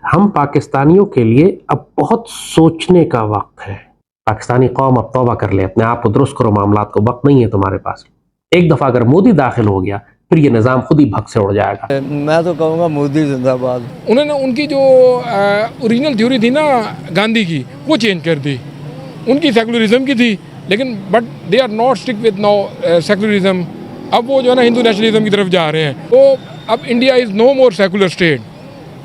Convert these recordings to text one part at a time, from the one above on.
हम पाकिस्तानियों के लिए अब बहुत सोचने का वक्त है। पाकिस्तानी कौम अब तौबा कर ले, अपने आप को दुरुस्त करो, मामलात को, वक्त नहीं है तुम्हारे पास। एक दफा अगर मोदी दाखिल हो गया फिर ये निज़ाम खुद ही भग से उड़ जाएगा। मैं तो कहूँगा मोदी जिंदाबाद। उन्होंने उनकी जो ओरिजिनल थ्योरी थी ना गांधी की, वो चेंज कर दी। उनकी सेकुलरिज्म की थी, लेकिन but they are not stick with now secularism. अब वो जो है ना हिंदू नेशनलिज्म की तरफ जा रहे हैं। तो अब India is no more secular state,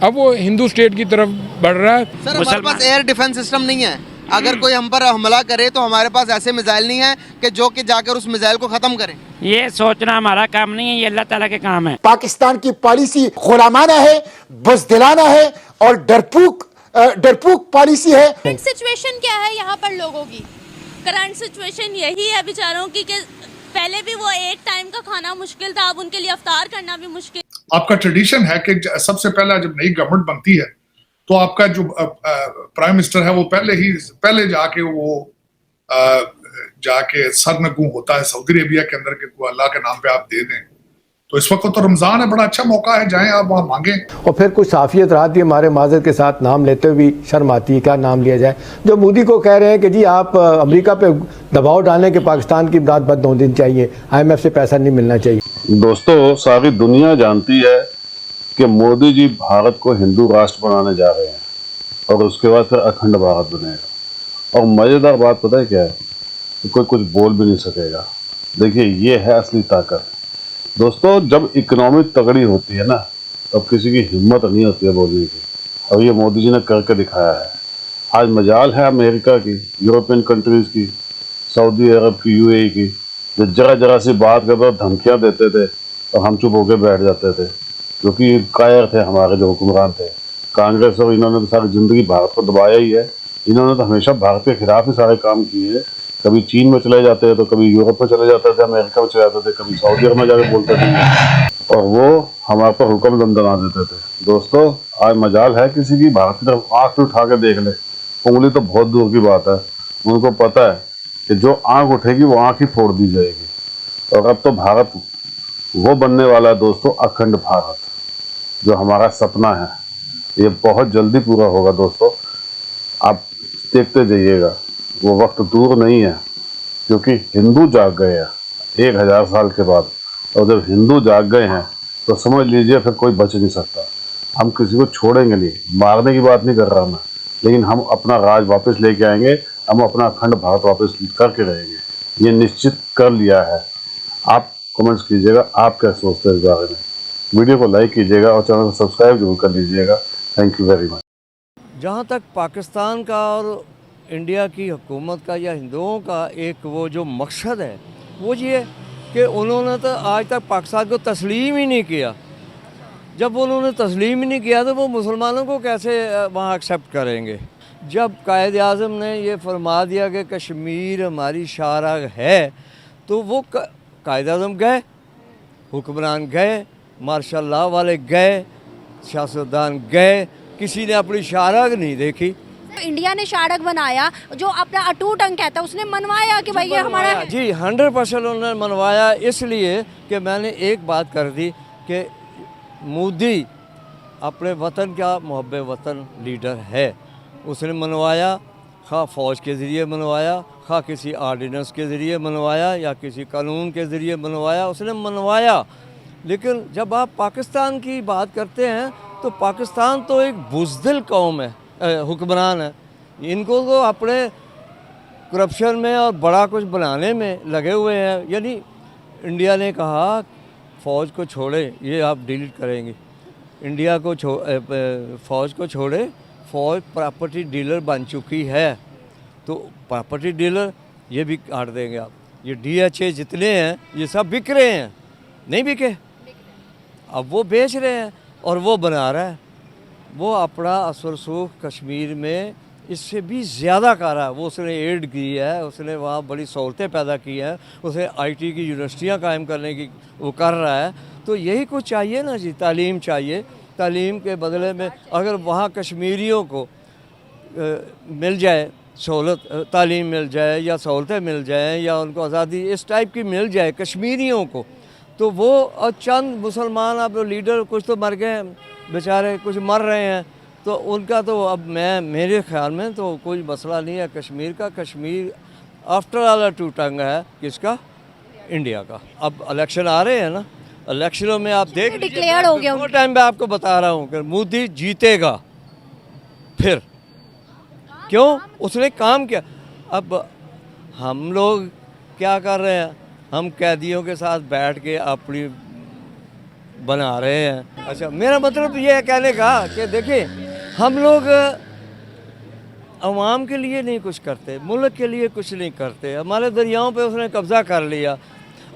अब वो हिंदू स्टेट की तरफ बढ़ रहा है। सर हमारे पास एयर डिफेंस सिस्टम नहीं है। अगर कोई हम पर हमला करे तो हमारे पास ऐसे मिसाइल नहीं है कि जो कि जाकर उस मिसाइल को खत्म करें। ये सोचना हमारा काम नहीं है, ये अल्लाह ताला के काम है। पाकिस्तान की पॉलिसी गुलामाना है, बुज़दिलाना है और डरपोक पॉलिसी है। करंट सिचुएशन क्या है यहाँ पर लोगों की? करंट सिचुएशन यही है बेचारों की कि पहले भी वो एक टाइम का खाना मुश्किल था, अब उनके लिए अफ्तार करना भी मुश्किल। आपका ट्रेडिशन है कि सबसे पहला जब नई गवर्नमेंट बनती है तो आपका जो प्राइम मिनिस्टर है वो पहले जाके सरनगू होता है सऊदी अरेबिया के अंदर के अल्लाह के नाम पे आप दे दें। तो इस वक्त तो रमजान है, बड़ा अच्छा मौका है, जाएं आप वहाँ मांगें। और फिर कुछ साफियत रात भी हमारे माजर के साथ नाम लेते हुए भी शर्म आती है, क्या नाम लिया जाए। जो मोदी को कह रहे हैं कि जी आप अमेरिका पे दबाव डालें कि पाकिस्तान की इमदाद बंद होनी चाहिए, IMF से पैसा नहीं मिलना चाहिए। दोस्तों, सारी दुनिया जानती है कि मोदी जी भारत को हिंदू राष्ट्र बनाने जा रहे हैं और उसके बाद फिर अखंड भारत बनेगा। और मज़ेदार बात पता है क्या है? कोई कुछ बोल भी नहीं सकेगा। देखिए, ये है असली ताकत। दोस्तों, जब इकोनॉमी तगड़ी होती है ना, तब किसी की हिम्मत नहीं होती है बोलने की, और ये मोदी जी ने करके दिखाया है। आज मजाल है अमेरिका की, यूरोपियन कंट्रीज़ की, सऊदी अरब की, UAE की, जो जरा सी बात कर तो धमकियाँ देते थे और हम चुप होकर बैठ जाते थे, क्योंकि कायर थे हमारे जो हुक्मरान थे। कांग्रेस और इन्होंने तो सारी ज़िंदगी भारत को दबाया ही है। इन्होंने तो हमेशा भारत के खिलाफ ही सारे काम किए हैं। कभी चीन में चले जाते हैं तो कभी यूरोप में चले जाते थे, अमेरिका में चले जाते थे, कभी सऊदी अरब में जाकर बोलते थे और वो हमारे पर हुक्म दंदना देते थे। दोस्तों, आज मजाल है किसी की भारत की तरफ आँख उठा के देख ले, उंगली तो बहुत दूर की बात है। उनको पता है कि जो आँख उठेगी वो आँख ही फोड़ दी जाएगी। और अब तो भारत वो बनने वाला है दोस्तों, अखंड भारत, जो हमारा सपना है। ये बहुत जल्दी पूरा होगा दोस्तों, आप देखते जाइएगा। वो वक्त दूर नहीं है, क्योंकि हिंदू जाग गए हैं 1000 साल के बाद। और जब हिंदू जाग गए हैं तो समझ लीजिए फिर कोई बच नहीं सकता। हम किसी को छोड़ेंगे नहीं, मारने की बात नहीं कर रहा मैं, लेकिन हम अपना राज वापस लेके आएंगे। हम अपना अखंड भारत वापस करके रहेंगे, ये निश्चित कर लिया है। आप कमेंट्स कीजिएगा, आप क्या सोचते हैं इस बारे में। वीडियो को लाइक कीजिएगा और चैनल को सब्सक्राइब जरूर कर लीजिएगा। Thank you very much. जहाँ तक पाकिस्तान का और इंडिया की हुकूमत का या हिंदुओं का एक वो जो मकसद है, वो ये कि उन्होंने तो आज तक पाकिस्तान को तस्लीम ही नहीं किया। जब उन्होंने तस्लीम ही नहीं किया तो वो मुसलमानों को कैसे वहाँ एक्सेप्ट करेंगे? जब कायद आज़म ने ये फरमा दिया कि कश्मीर हमारी शाहराग है, तो वो कायद आज़म गए, हुक्मरान गए, मार्शल लॉ वाले गए, सियासतदान गए, किसी ने अपनी शाहराग नहीं देखी। इंडिया ने शाहराग बनाया, जो अपना अटूट अंग कहता है, उसने मनवाया कि भाई ये हमारा है। जी 100% उन्होंने मनवाया। इसलिए कि मैंने एक बात कर दी कि मोदी अपने वतन का मुहब्बे वतन लीडर है। उसने मनवाया, खा फ़ौज के ज़रिए मनवाया, खा किसी आर्डिनेंस के ज़रिए मनवाया या किसी कानून के ज़रिए मनवाया, उसने मनवाया। लेकिन जब आप पाकिस्तान की बात करते हैं तो पाकिस्तान तो एक बुज़दिल कौम है, हुक्मरान है। इनको तो अपने करप्शन में और बड़ा कुछ बनाने में लगे हुए हैं। यानी इंडिया ने कहा फ़ौज को छोड़े, ये आप डिलीट करेंगे। इंडिया को फ़ौज को छोड़े, फ़ौज प्रॉपर्टी डीलर बन चुकी है, तो प्रॉपर्टी डीलर ये भी काट देंगे आप। ये DHA जितने हैं ये सब बिक रहे हैं, नहीं बिके, अब वो बेच रहे हैं और वो बना रहा है। वो अपना असरसूख कश्मीर में इससे भी ज़्यादा कर रहा है। वो उसने एड की है, उसने वहाँ बड़ी सहूलतें पैदा की हैं, उसे IT की यूनिवर्सिटियाँ कायम करने की वो कर रहा है। तो यही कुछ चाहिए ना जी, तालीम चाहिए। तालीम के बदले में अगर वहाँ कश्मीरियों को मिल जाए सहूलत, तालीम मिल जाए या सहूलतें मिल जाएँ या उनको आज़ादी इस टाइप की मिल जाए कश्मीरियों को, तो वो चंद मुसलमान अब लीडर कुछ तो मर गए हैं बेचारे, कुछ मर रहे हैं, तो उनका तो अब मेरे ख्याल में तो कोई मसला नहीं है कश्मीर का। कश्मीर आफ्टर ऑल टू टंग है किसका? इंडिया का। अब इलेक्शन आ रहे हैं ना, इलेक्शनों में आप देख डिक्लेयर हो गया वो टाइम पे आपको बता रहा हूँ कि मोदी जीतेगा। फिर क्यों? उसने काम किया। अब हम लोग क्या कर रहे हैं? हम कैदियों के साथ बैठ के अपनी बना रहे हैं। अच्छा, मेरा मतलब ये है कहने का कि देखिए, हम लोग अवाम के लिए नहीं कुछ करते, मुल्क के लिए कुछ नहीं करते। हमारे दरियाओं पे उसने कब्ज़ा कर लिया,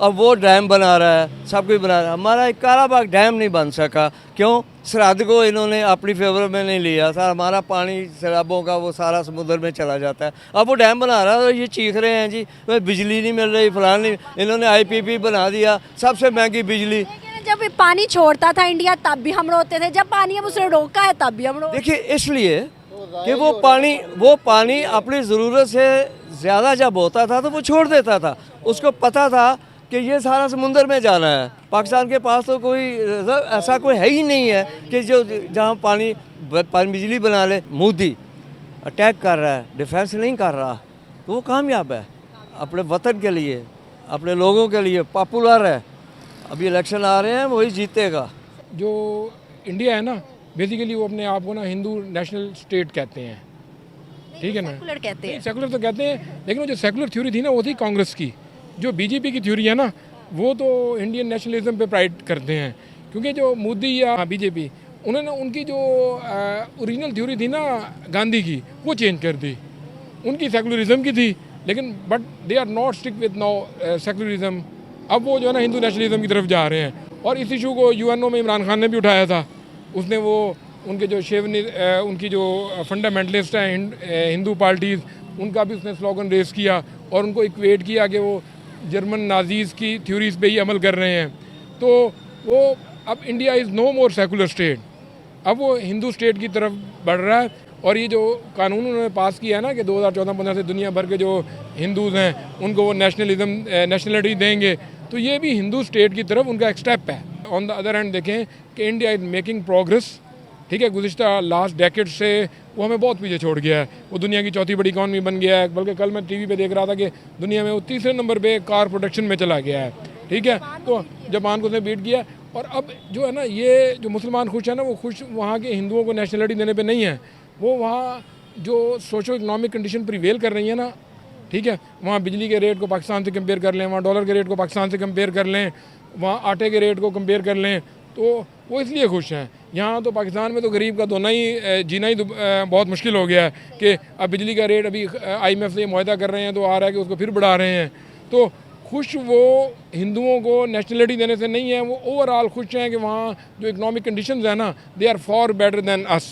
अब वो डैम बना रहा है, सब कुछ बना रहा है। हमारा एक काराबाग डैम नहीं बन सका, क्यों? सरहद को इन्होंने अपनी फेवर में नहीं लिया। सर हमारा पानी सैलाबों का वो सारा समुद्र में चला जाता है। अब वो डैम बना रहा है और ये चीख रहे हैं जी बिजली नहीं मिल रही, फलान नहीं। इन्होंने IPP बना दिया, सबसे महंगी बिजली। जब पानी छोड़ता था इंडिया तब भी हम रोते थे, जब पानी अब उसने रोका है तब भी हम रोते। देखिए, इसलिए कि वो पानी अपनी ज़रूरत से ज़्यादा जब होता था तो वो छोड़ देता था। उसको पता था कि ये सारा समुंदर में जाना है। पाकिस्तान के पास तो कोई ऐसा कोई है ही नहीं है कि जो जहाँ पानी बिजली बना ले। मोदी अटैक कर रहा है, डिफेंस नहीं कर रहा, तो वो कामयाब है अपने वतन के लिए, अपने लोगों के लिए, पॉपुलर है। अभी इलेक्शन आ रहे हैं, वही जीतेगा। जो इंडिया है ना, बेसिकली वो अपने आप को ना हिंदू नेशनल स्टेट कहते हैं, ठीक है ना? सेकुलर कहते हैं। सेकुलर तो कहते हैं, लेकिन वो जो सेकुलर थ्योरी थी ना वो थी कांग्रेस की। जो BJP की थ्योरी है ना, वो तो इंडियन नेशनलिज्म पे प्राइड करते हैं। क्योंकि जो मोदी या BJP, उन्होंने उनकी जो ओरिजिनल थ्योरी थी ना गांधी की, वो चेंज कर दी। उनकी सेकुलरिज्म की थी, लेकिन but they are not stick with now secularism. अब वो जो है ना हिंदू नेशनलिज्म की तरफ जा रहे हैं। और इस इशू को UNO में इमरान खान ने भी उठाया था। उसने वो उनके जो उनकी जो फंडामेंटलिस्ट हैं हिंदू पार्टीज़, उनका भी उसने स्लोगन रेस किया और उनको इक्वेट किया कि वो जर्मन नाजीज़ की थ्योरीज पे ही अमल कर रहे हैं। तो वो अब India is no more secular state, अब वो हिंदू स्टेट की तरफ बढ़ रहा है। और ये जो कानून उन्होंने पास किया है ना कि 2014-15 से दुनिया भर के जो हिंदूज़ हैं उनको वो नेशनलिटी देंगे, तो ये भी हिंदू स्टेट की तरफ उनका एक स्टेप है। ऑन द अदर हैंड देखें कि इंडिया इज़ मेकिंग प्रोग्रेस, ठीक है। गुज़िश्ता लास्ट डेकेड से वो हमें बहुत पीछे छोड़ गया है। वो दुनिया की चौथी बड़ी इकॉनमी बन गया है। बल्कि कल मैं TV पे देख रहा था कि दुनिया में वो 3रे नंबर पे कार प्रोडक्शन में चला गया है, ठीक है। तो जापान को उसने बीट किया। और अब जो है ना, ये जो मुसलमान खुश है ना, वो खुश वहाँ के हिंदुओं को नेशनलिटी देने पर नहीं है। वो वहाँ जो सोशो इकनॉमिक कंडीशन प्रिवेल कर रही है ना, ठीक है, वहाँ बिजली के रेट को पाकिस्तान से कंपेयर कर लें, वहाँ डॉलर के रेट को पाकिस्तान से कंपेयर कर लें, वहाँ आटे के रेट को कंपेयर कर लें, तो वो इसलिए खुश हैं। यहाँ तो पाकिस्तान में तो गरीब का जीना ही बहुत मुश्किल हो गया है कि अब बिजली का रेट अभी IMF से मुआहदा कर रहे हैं तो आ रहा है कि उसको फिर बढ़ा रहे हैं। तो खुश वो हिंदुओं को नेशनलिटी देने से नहीं है, वो ओवरऑल खुश हैं कि वहाँ जो इकनॉमिक कंडीशंस है ना, they are for better than us.